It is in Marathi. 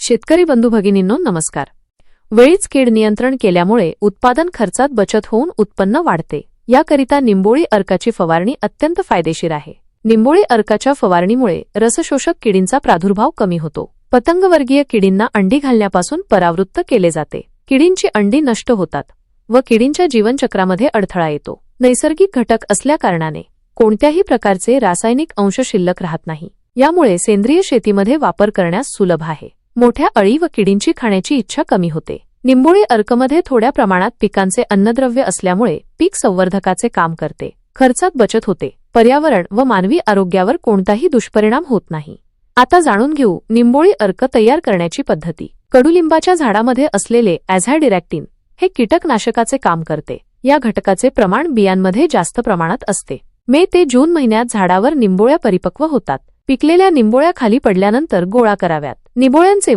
शेतकरी बंधू भगिनींनो नमस्कार। वेळीच कीड नियंत्रण केल्यामुळे उत्पादन खर्चात बचत होऊन उत्पन्न वाढते। याकरिता निंबोळी अर्काची फवारणी अत्यंत फायदेशीर आहे। निंबोळी अर्काच्या फवारणीमुळे रसशोषक किडींचा प्रादुर्भाव कमी होतो। पतंगवर्गीय किडींना अंडी घालण्यापासून परावृत्त केले जाते। किडींची अंडी नष्ट होतात व किडींच्या जीवनचक्रामध्ये अडथळा येतो। नैसर्गिक घटक असल्याकारणाने कोणत्याही प्रकारचे रासायनिक अंश शिल्लक राहत नाही। यामुळे सेंद्रिय शेतीमध्ये वापर करण्यास सुलभ आहे। मोठ्या अळी व किडींची खाण्याची इच्छा कमी होते। निंबोळी अर्कमध्ये थोड्या प्रमाणात पिकांचे अन्नद्रव्य असल्यामुळे पीक संवर्धकाचे काम करते। खर्चात बचत होते। पर्यावरण व मानवी आरोग्यावर कोणताही दुष्परिणाम होत नाही। आता जाणून घेऊ निंबोळी अर्क तयार करण्याची पद्धती। कडुलिंबाच्या झाडामध्ये असलेले ॲझाडिरॅक्टिन हे कीटकनाशकाचे काम करते। या घटकाचे प्रमाण बियांमध्ये जास्त प्रमाणात असते। मे ते जून महिन्यात झाडावर निंबोळ्या परिपक्व होतात। पिकलेल्या निंबोळ्या खाली पडल्यानंतर गोळा कराव्यात। निंबोळ्यांचे